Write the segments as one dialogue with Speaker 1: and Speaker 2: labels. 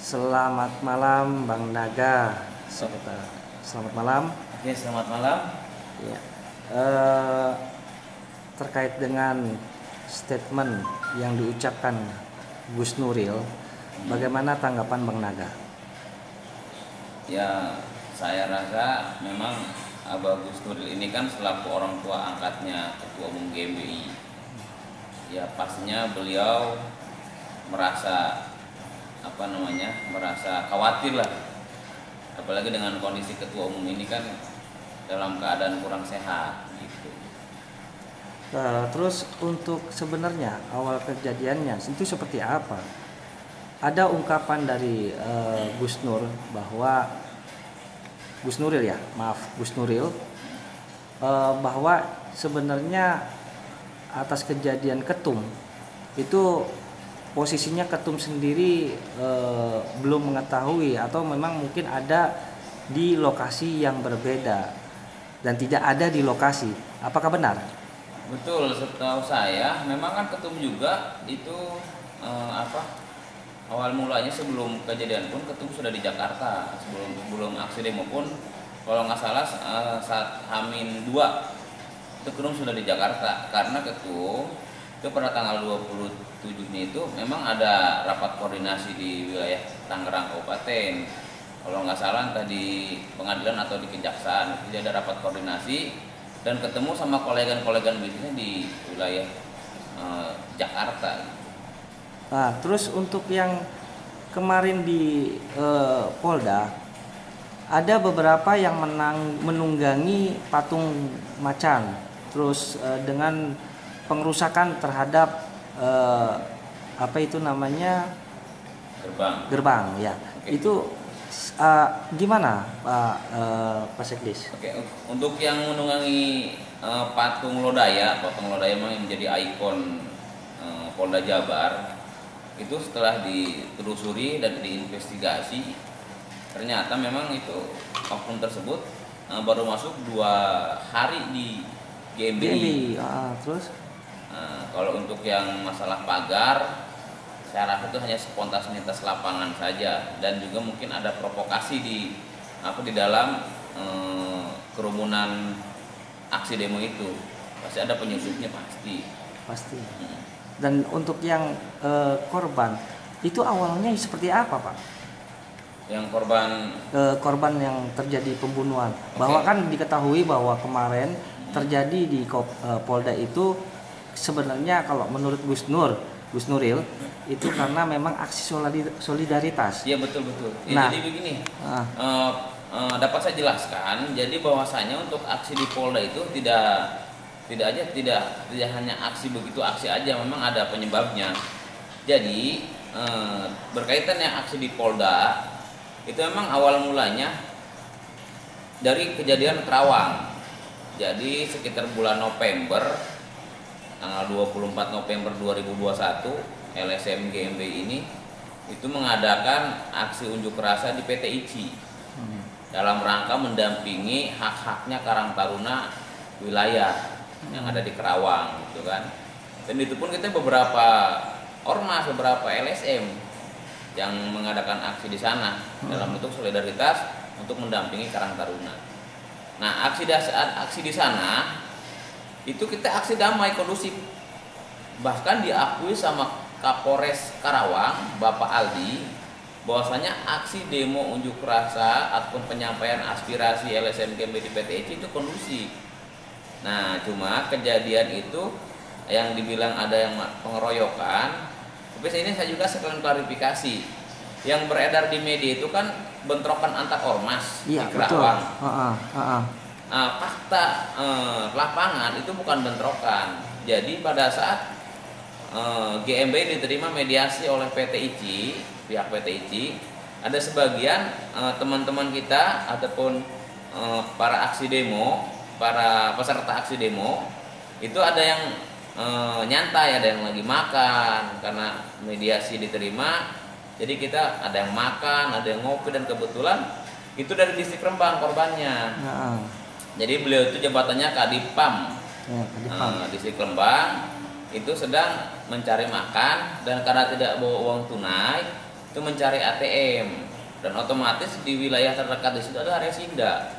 Speaker 1: Selamat malam Bang Naga. Selamat malam.
Speaker 2: Oke, selamat malam.
Speaker 1: Ya. Terkait dengan statement yang diucapkan Gus Nuril, bagaimana tanggapan Bang Naga?
Speaker 2: Ya, saya rasa memang Abah Gus Nuril ini kan selaku orang tua angkatnya Ketua Umum GMBI. Ya, pastinya beliau merasa merasa khawatir lah. Apalagi dengan kondisi Ketua Umum ini kan dalam keadaan kurang sehat gitu.
Speaker 1: Terus untuk sebenarnya awal kejadiannya itu seperti apa? Ada ungkapan dari Gus Nuril bahwa sebenarnya atas kejadian ketum itu posisinya ketum sendiri belum mengetahui atau memang mungkin ada di lokasi yang berbeda dan tidak ada di lokasi. Apakah benar?
Speaker 2: Betul, setahu saya memang kan ketum juga itu awal mulanya sebelum kejadian pun ketum sudah di Jakarta, sebelum aksi demo pun kalau nggak salah saat H-2 itu ketum sudah di Jakarta, karena ketum itu pada tanggal 27-nya itu memang ada rapat koordinasi di wilayah Tangerang Kabupaten, kalau nggak salah entah di pengadilan atau di kejaksaan. Jadi ada rapat koordinasi dan ketemu sama kolegan bisnisnya di wilayah Jakarta.
Speaker 1: Nah, terus untuk yang kemarin di Polda, ada beberapa yang menunggangi patung macan, terus dengan pengerusakan terhadap gerbang ya.
Speaker 2: Oke.
Speaker 1: Itu gimana Pak Sekdes?
Speaker 2: Oke, untuk yang menunggangi patung Lodaya memang menjadi ikon Polda Jabar. Itu setelah ditelusuri dan diinvestigasi, ternyata memang itu oknum tersebut baru masuk 2 hari di GMBI.
Speaker 1: Terus
Speaker 2: kalau untuk yang masalah pagar, saya rasa itu hanya spontanitas lapangan saja, dan juga mungkin ada provokasi di dalam kerumunan aksi demo itu. Pasti ada penyusupnya pasti.
Speaker 1: Dan untuk yang korban itu awalnya seperti apa, Pak?
Speaker 2: Yang
Speaker 1: korban yang terjadi pembunuhan.
Speaker 2: Okay.
Speaker 1: Bahwa kan diketahui bahwa kemarin terjadi di Polda itu sebenarnya kalau menurut Gus Nuril itu karena memang aksi solidaritas.
Speaker 2: Iya, betul.
Speaker 1: Nah,
Speaker 2: jadi begini, dapat saya jelaskan. Jadi bahwasanya untuk aksi di Polda itu tidak hanya aksi aja, memang ada penyebabnya. Jadi berkaitan yang aksi di Polda itu memang awal mulanya dari kejadian Kerawang. Jadi sekitar bulan November, tanggal 24 November 2021, LSM GMBI ini itu mengadakan aksi unjuk rasa di PT ICI dalam rangka mendampingi hak-haknya Karang Taruna wilayah yang ada di Kerawang, gitu kan. Dan itu pun kita beberapa ormas, beberapa LSM yang mengadakan aksi di sana dalam bentuk solidaritas untuk mendampingi Karang Taruna. Nah, aksi di sana itu kita aksi damai kondusif. Bahkan diakui sama Kapolres Karawang, Bapak Aldi, bahwasanya aksi demo unjuk rasa ataupun penyampaian aspirasi LSM GMBI di PT ICI itu kondusif. Nah, cuma kejadian itu yang dibilang ada yang pengeroyokan, tapi ini saya juga sekalian klarifikasi. Yang beredar di media itu kan bentrokan antar ormas di Kerawang. Fakta lapangan itu bukan bentrokan. Jadi pada saat GMBI diterima mediasi oleh PT ICI, pihak PT ICI, ada sebagian teman-teman kita ataupun para aksi demo, para peserta aksi demo itu ada yang nyantai, ada yang lagi makan karena mediasi diterima. Jadi kita ada yang makan, ada yang ngopi, dan kebetulan itu dari distrik Rembang korbannya. Jadi beliau itu jabatannya Kadipam, distrik Rembang, itu sedang mencari makan, dan karena tidak bawa uang tunai itu mencari ATM, dan otomatis di wilayah terdekat di situ ada Resinda.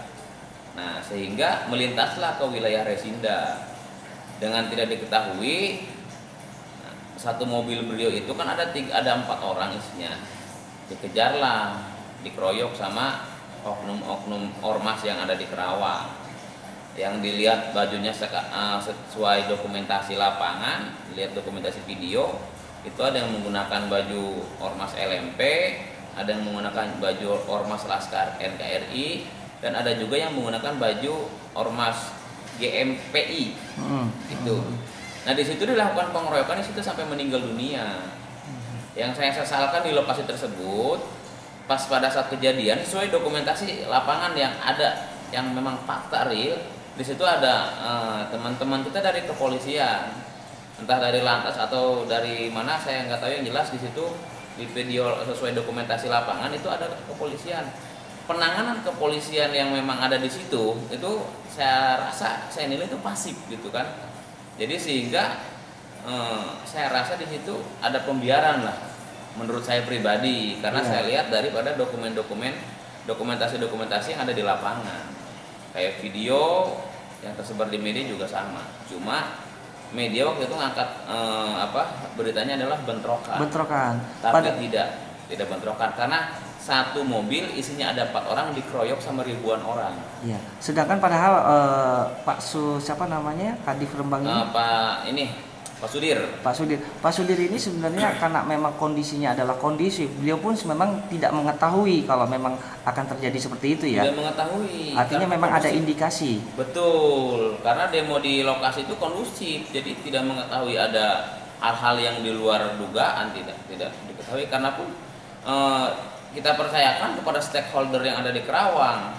Speaker 2: Nah, sehingga melintaslah ke wilayah Resinda dengan tidak diketahui. Nah, satu mobil beliau itu kan ada 4 orang isinya, dikejarlah, dikeroyok sama oknum-oknum ormas yang ada di Kerawang. Yang dilihat bajunya sesuai dokumentasi lapangan, lihat dokumentasi video, itu ada yang menggunakan baju ormas LMP, ada yang menggunakan baju ormas Laskar NKRI, dan ada juga yang menggunakan baju ormas GMPI. Itu. Nah, di situ dilakukan pengeroyokan di situ sampai meninggal dunia. Yang saya sesalkan di lokasi tersebut, pas pada saat kejadian sesuai dokumentasi lapangan yang ada, yang memang fakta real, di situ ada teman-teman kita dari kepolisian, entah dari lantas atau dari mana saya nggak tahu, yang jelas di situ di video sesuai dokumentasi lapangan itu ada kepolisian. Penanganan kepolisian yang memang ada di situ itu saya rasa, saya nilai itu pasif gitu kan. Jadi sehingga saya rasa di situ ada pembiaran lah menurut saya pribadi, karena saya lihat daripada dokumentasi yang ada di lapangan. Kayak video yang tersebar di media juga sama. Cuma media waktu itu ngangkat beritanya adalah bentrokan. Tapi tidak bentrokan, karena satu mobil isinya ada 4 orang dikeroyok sama ribuan orang.
Speaker 1: Iya. Sedangkan padahal siapa namanya, Kadif Rembang ini? Pak Sudir ini sebenarnya karena memang kondisinya adalah kondisif, beliau pun memang tidak mengetahui kalau memang akan terjadi seperti itu ya.
Speaker 2: Tidak mengetahui.
Speaker 1: Artinya memang kondusif. Ada indikasi.
Speaker 2: Betul, karena demo di lokasi itu kondusif, jadi tidak mengetahui ada hal-hal yang di luar dugaan, tidak diketahui, karena pun kita percayakan kepada stakeholder yang ada di Kerawang.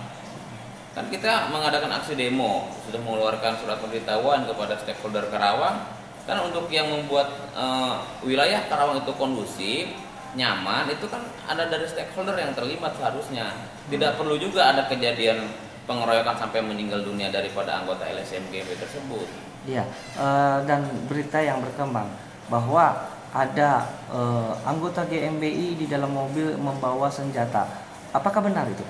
Speaker 2: Kan kita mengadakan aksi demo, sudah mengeluarkan surat pemberitahuan kepada stakeholder Kerawang, kan untuk yang membuat wilayah Kerawang itu kondusif, nyaman, itu kan ada dari stakeholder yang terlibat seharusnya. Tidak perlu juga ada kejadian pengeroyokan sampai meninggal dunia daripada anggota LSM GMBI tersebut.
Speaker 1: Iya, dan berita yang berkembang bahwa ada anggota GMBI di dalam mobil membawa senjata. Apakah benar itu?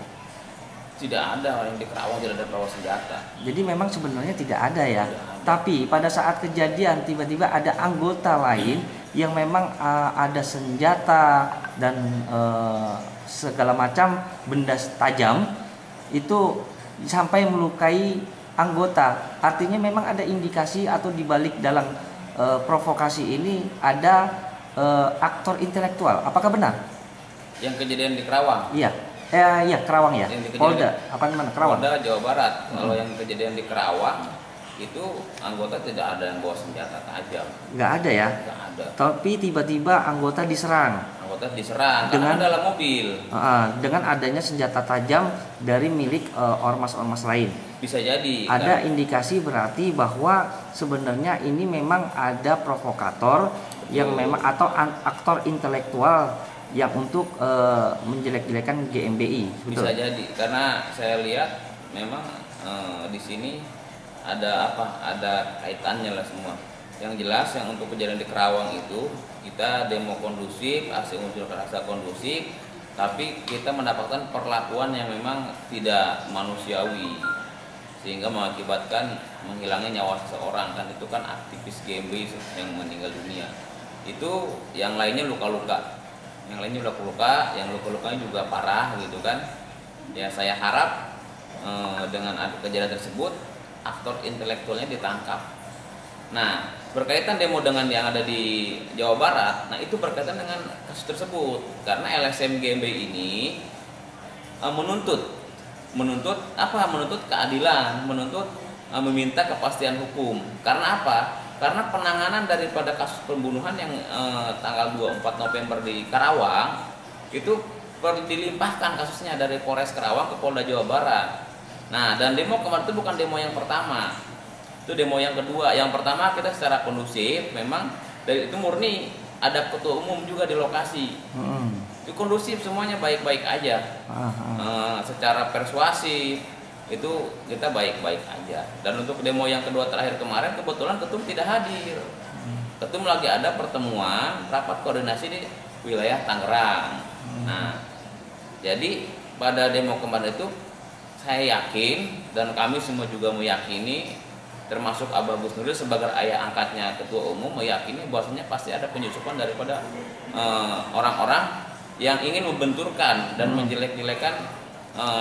Speaker 2: Tidak ada, yang di Kerawang tidak ada bawa senjata.
Speaker 1: Jadi memang sebenarnya tidak ada ya. Tapi pada saat kejadian tiba-tiba ada anggota lain yang memang ada senjata dan segala macam benda tajam itu sampai melukai anggota. Artinya memang ada indikasi atau dibalik dalam provokasi ini ada aktor intelektual. Apakah benar?
Speaker 2: Yang kejadian di Kerawang?
Speaker 1: Iya. Iya, Kerawang ya. Polda, apa mana Kerawang?
Speaker 2: Polda Jawa Barat. Kalau yang kejadian di Kerawang itu anggota tidak ada yang bawa senjata tajam.
Speaker 1: Nggak ada ya?
Speaker 2: Nggak ada.
Speaker 1: Tapi tiba-tiba anggota diserang.
Speaker 2: Anggota diserang dengan dalam mobil.
Speaker 1: Dengan adanya senjata tajam dari milik ormas-ormas lain.
Speaker 2: Bisa jadi.
Speaker 1: Ada indikasi berarti bahwa sebenarnya ini memang ada provokator yang memang atau aktor intelektual yang untuk menjelek-jelekan GMBI.
Speaker 2: Betul? Bisa jadi, karena saya lihat memang di sini ada kaitannya lah semua. Yang jelas yang untuk kejadian di Kerawang itu kita demo kondusif, aksi unjuk rasa kondusif, tapi kita mendapatkan perlakuan yang memang tidak manusiawi sehingga mengakibatkan menghilangnya nyawa seseorang. Kan itu kan aktivis GMBI yang meninggal dunia. Itu yang lainnya luka-luka. Yang luka-lukanya juga parah gitu kan. Ya saya harap dengan kejadian tersebut aktor intelektualnya ditangkap. Nah, berkaitan demo dengan yang ada di Jawa Barat, nah itu berkaitan dengan kasus tersebut karena LSM GMBI ini menuntut keadilan, meminta kepastian hukum. Karena apa? Karena penanganan daripada kasus pembunuhan yang tanggal 24 November di Kerawang itu dilimpahkan kasusnya dari Polres Kerawang ke Polda Jawa Barat. Nah, dan demo kemarin itu bukan demo yang pertama, itu demo yang kedua. Yang pertama kita secara kondusif, memang dari itu murni ada ketua umum juga di lokasi. Itu kondusif, semuanya baik-baik aja. Secara persuasif itu kita baik-baik aja. Dan untuk demo yang kedua terakhir kemarin kebetulan ketum tidak hadir. Ketum lagi ada pertemuan rapat koordinasi di wilayah Tangerang. Jadi pada demo kemarin itu saya yakin dan kami semua juga meyakini, termasuk Abah Gus Nuril sebagai ayah angkatnya ketua umum meyakini bahwasanya pasti ada penyusupan daripada orang-orang yang ingin membenturkan dan menjelek-jelekan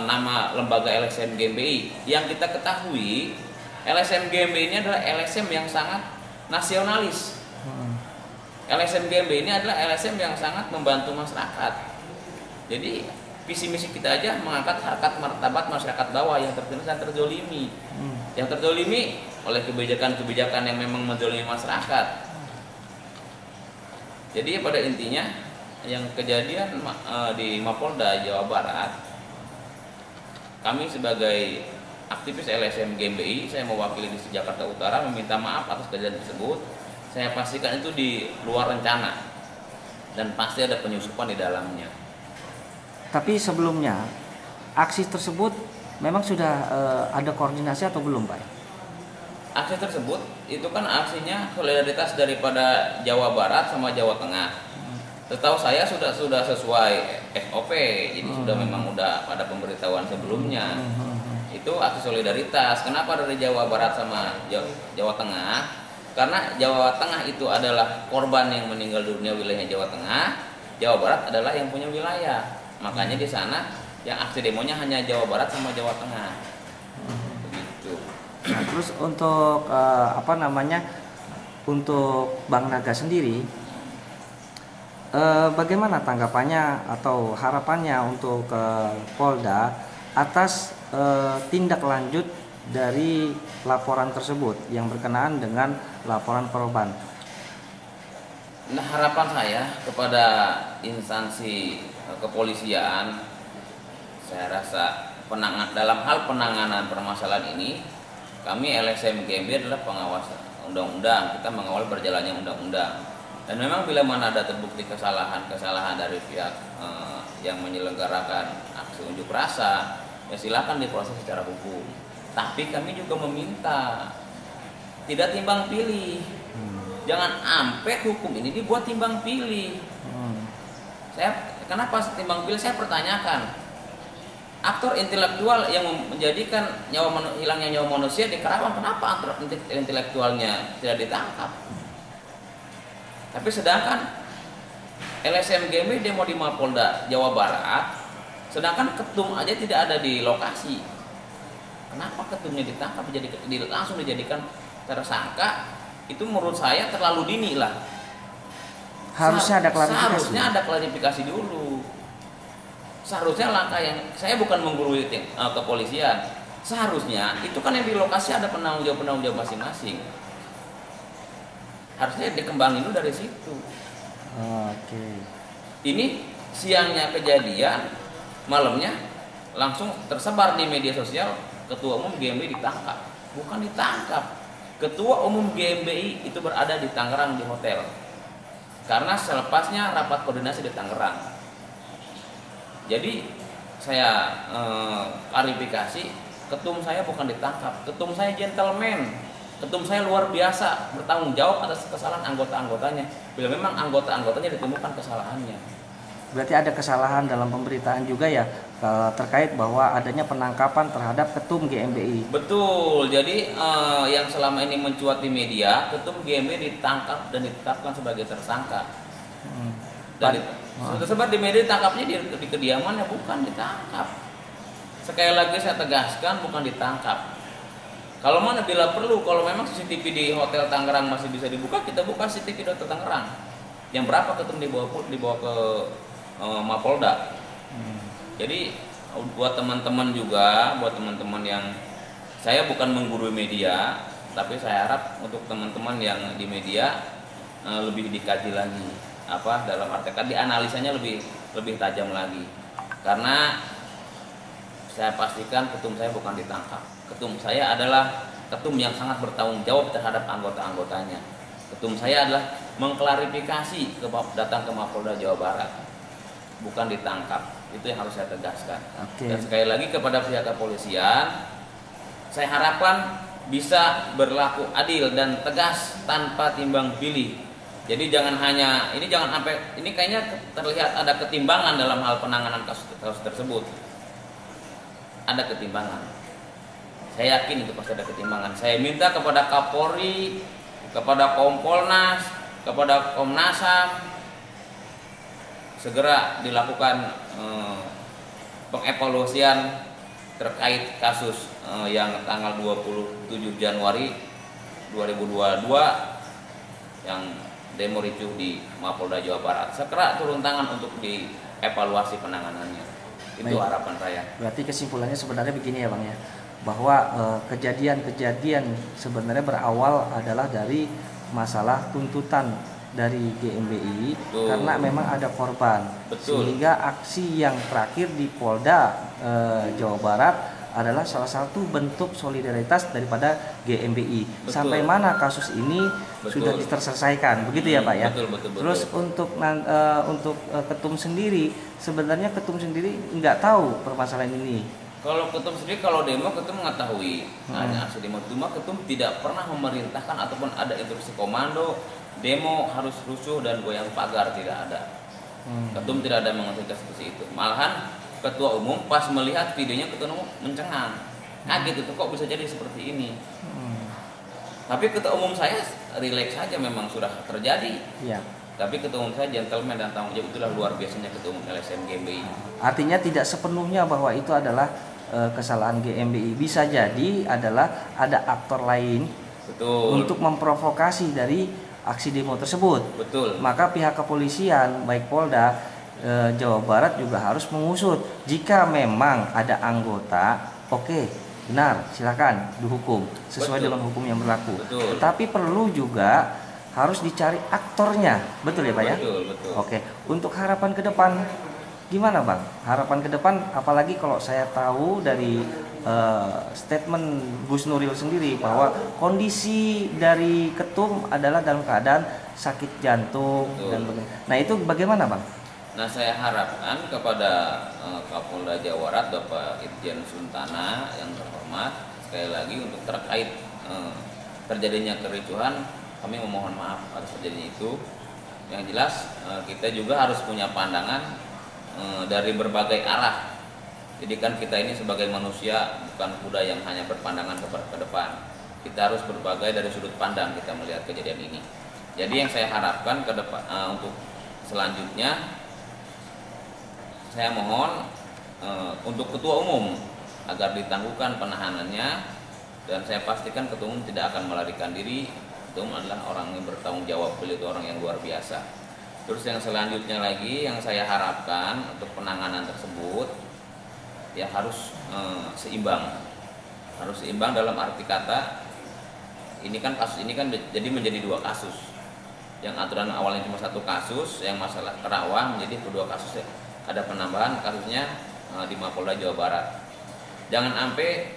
Speaker 2: nama lembaga LSM GMBI. Yang kita ketahui LSM GMBI ini adalah LSM yang sangat nasionalis. LSM GMBI ini adalah LSM yang sangat membantu masyarakat. Jadi visi misi kita aja mengangkat harkat martabat masyarakat bawah yang tertindas dan terzolimi, yang terzolimi oleh kebijakan-kebijakan yang memang menzolimi masyarakat. Jadi pada intinya yang kejadian di Mapolda Jawa Barat, kami sebagai aktivis LSM GMBI, saya mewakili di Jakarta Utara meminta maaf atas kejadian tersebut. Saya pastikan itu di luar rencana dan pasti ada penyusupan di dalamnya.
Speaker 1: Tapi sebelumnya aksi tersebut memang sudah ada koordinasi atau belum, Pak?
Speaker 2: Aksi tersebut itu kan aksinya solidaritas daripada Jawa Barat sama Jawa Tengah. Setahu saya sudah sesuai SOP, jadi sudah memang udah pada pemberitahuan sebelumnya. Itu aksi solidaritas. Kenapa dari Jawa Barat sama Jawa Tengah? Karena Jawa Tengah itu adalah korban yang meninggal dunia wilayah Jawa Tengah, Jawa Barat adalah yang punya wilayah. Makanya di sana yang aksi demonya hanya Jawa Barat sama Jawa Tengah. Begitu.
Speaker 1: Nah, terus untuk untuk Bang Naga sendiri, bagaimana tanggapannya atau harapannya untuk Polda atas tindak lanjut dari laporan tersebut yang berkenaan dengan laporan korban?
Speaker 2: Nah, harapan saya kepada instansi kepolisian, saya rasa dalam hal penanganan permasalahan ini, kami LSM GMBI adalah pengawas undang-undang, kita mengawal berjalannya undang-undang. Dan memang bila mana ada terbukti kesalahan dari pihak yang menyelenggarakan aksi unjuk rasa, ya silakan diproses secara hukum. Tapi kami juga meminta tidak timbang pilih. Jangan sampai hukum ini dibuat timbang pilih. Kenapa timbang pilih? Saya pertanyakan. Aktor intelektual yang menjadikan hilangnya nyawa manusia di Karawang, kenapa aktor intelektualnya tidak ditangkap? Tapi sedangkan LSM GMBI demo di Mapolda Jawa Barat, sedangkan ketum aja tidak ada di lokasi. Kenapa ketumnya ditangkap langsung dijadikan tersangka? Itu menurut saya terlalu dini lah.
Speaker 1: Harusnya ada
Speaker 2: klarifikasi dulu. Seharusnya langkah yang saya bukan menggurui kepolisian. Seharusnya itu kan yang di lokasi ada penanggung jawab masing-masing. Harusnya dikembangin dulu dari situ.
Speaker 1: Oke.
Speaker 2: Ini siangnya kejadian, malamnya langsung tersebar di media sosial Ketua Umum GMBI ditangkap. Bukan ditangkap. Ketua Umum GMBI itu berada di Tangerang di hotel. Karena selepasnya rapat koordinasi di Tangerang. Jadi saya klarifikasi, ketum saya bukan ditangkap. Ketum saya gentleman. Ketum saya luar biasa, bertanggung jawab atas kesalahan anggota-anggotanya. Bila memang anggota-anggotanya ditemukan kesalahannya.
Speaker 1: Berarti ada kesalahan dalam pemberitaan juga ya terkait bahwa adanya penangkapan terhadap ketum GMBI.
Speaker 2: Betul. Jadi yang selama ini mencuat di media, ketum GMBI ditangkap dan ditetapkan sebagai tersangka. Dan tersebar di media, ditangkapnya di kediamannya, bukan ditangkap. Sekali lagi saya tegaskan, bukan ditangkap. Kalau mana bila perlu, kalau memang CCTV di Hotel Tangerang masih bisa dibuka, kita buka CCTV di Hotel Tangerang. Yang berapa ketum dibawa ke Mapolda. Jadi buat teman-teman yang saya bukan menggurui media, tapi saya harap untuk teman-teman yang di media lebih dikaji lagi dalam artikel dianalisanya lebih tajam lagi. Karena saya pastikan ketum saya bukan ditangkap. Ketum saya adalah ketum yang sangat bertanggung jawab terhadap anggota-anggotanya. Ketum saya adalah mengklarifikasi datang ke Mapolda Jawa Barat, bukan ditangkap. Itu yang harus saya tegaskan. Dan sekali lagi kepada pihak kepolisian, saya harapkan bisa berlaku adil dan tegas tanpa timbang pilih. Jadi jangan sampai ini kayaknya terlihat ada ketimbangan dalam hal penanganan kasus tersebut. Ada ketimbangan. Saya yakin itu pasti ada ketimbangan. Saya minta kepada Kapolri, kepada Kompolnas, kepada Komnas HAM segera dilakukan pengevaluasian terkait kasus yang tanggal 27 Januari 2022 yang demo ricuh di Mapolda Jawa Barat. Segera turun tangan untuk dievaluasi penanganannya. Itu
Speaker 1: Baik.
Speaker 2: harapan saya.
Speaker 1: Berarti kesimpulannya sebenarnya begini ya Bang ya, bahwa kejadian-kejadian sebenarnya berawal adalah dari masalah tuntutan dari GMBI.
Speaker 2: Betul.
Speaker 1: Karena memang ada korban.
Speaker 2: Betul.
Speaker 1: Sehingga aksi yang terakhir di Polda Jawa Barat adalah salah satu bentuk solidaritas daripada GMBI.
Speaker 2: Betul.
Speaker 1: Sampai mana kasus ini
Speaker 2: Betul.
Speaker 1: sudah terselesaikan, begitu ya Pak ya.
Speaker 2: Betul.
Speaker 1: Terus untuk ketum sendiri, sebenarnya ketum sendiri nggak tahu permasalahan ini.
Speaker 2: Kalau ketum sendiri, kalau demo ketum mengetahui hanya aksi demo, cuma ketum tidak pernah memerintahkan ataupun ada instruksi komando demo harus rusuh dan goyang pagar, tidak ada. Ketum tidak ada mengatur seperti itu. Malahan ketua umum pas melihat videonya ketua umum mencengang, kaget itu kok bisa jadi seperti ini. Tapi ketua umum saya rileks saja, memang sudah terjadi.
Speaker 1: Ya.
Speaker 2: Tapi ketua umum saya gentleman dan tanggung jawab, itulah luar biasanya ketua umum LSM GMBI.
Speaker 1: Artinya tidak sepenuhnya bahwa itu adalah kesalahan GMBI. Bisa jadi adalah ada aktor lain.
Speaker 2: Betul.
Speaker 1: Untuk memprovokasi dari aksi demo tersebut.
Speaker 2: Betul.
Speaker 1: Maka pihak kepolisian baik Polda Jawa Barat juga harus mengusut. Jika memang ada anggota, oke, benar, silakan dihukum sesuai
Speaker 2: Betul.
Speaker 1: dengan hukum yang berlaku.
Speaker 2: Betul.
Speaker 1: Tetapi perlu juga harus dicari aktornya, betul ya Pak ya?
Speaker 2: Betul.
Speaker 1: Oke, untuk harapan ke depan gimana Bang? Harapan ke depan, apalagi kalau saya tahu dari statement Gus Nuril sendiri bahwa kondisi dari ketum adalah dalam keadaan sakit jantung.
Speaker 2: Betul.
Speaker 1: Dan nah itu bagaimana Bang?
Speaker 2: Nah, saya harapkan kepada Kapolda Jawa Barat Bapak Irjen Suntana yang terhormat, sekali lagi untuk terkait terjadinya kericuhan, kami memohon maaf atas terjadinya itu. Yang jelas kita juga harus punya pandangan dari berbagai arah. Jadi kan kita ini sebagai manusia bukan kuda yang hanya berpandangan ke depan. Kita harus berbagai dari sudut pandang kita melihat kejadian ini. Jadi yang saya harapkan ke depan untuk selanjutnya, saya mohon untuk ketua umum agar ditangguhkan penahanannya, dan saya pastikan ketua umum tidak akan melarikan diri. Ketua umum adalah orang yang bertanggung jawab, beliau itu orang yang luar biasa. Terus yang selanjutnya lagi yang saya harapkan untuk penanganan tersebut ya harus seimbang. Harus seimbang dalam arti kata, ini kan kasus ini kan jadi menjadi dua kasus. Yang aturan awalnya cuma satu kasus, yang masalah Kerawang menjadi kedua kasus. Ada penambahan kasusnya di Mapolda Jawa Barat. Jangan sampai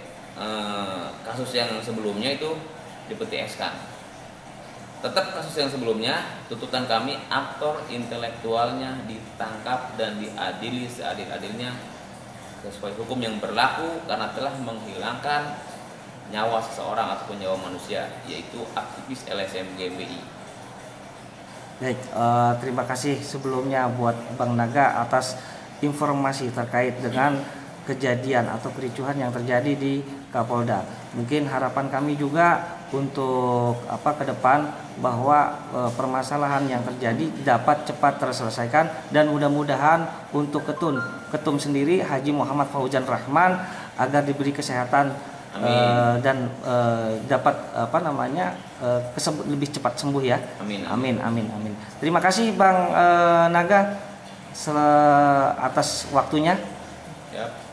Speaker 2: kasus yang sebelumnya itu dipetieskan. Tetap kasus yang sebelumnya, tuntutan kami aktor intelektualnya ditangkap dan diadili seadil-adilnya sesuai hukum yang berlaku karena telah menghilangkan nyawa seseorang ataupun nyawa manusia, yaitu aktivis LSM GMBI.
Speaker 1: Baik, terima kasih sebelumnya buat Bang Naga atas informasi terkait dengan kejadian atau kericuhan yang terjadi di Kapolda. Mungkin harapan kami juga untuk ke depan bahwa permasalahan yang terjadi dapat cepat terselesaikan, dan mudah-mudahan untuk ketum sendiri Haji Muhammad Fauzan Rahman agar diberi kesehatan dan dapat lebih cepat sembuh ya. Amin. Terima kasih Bang Naga atas waktunya.
Speaker 2: Yap.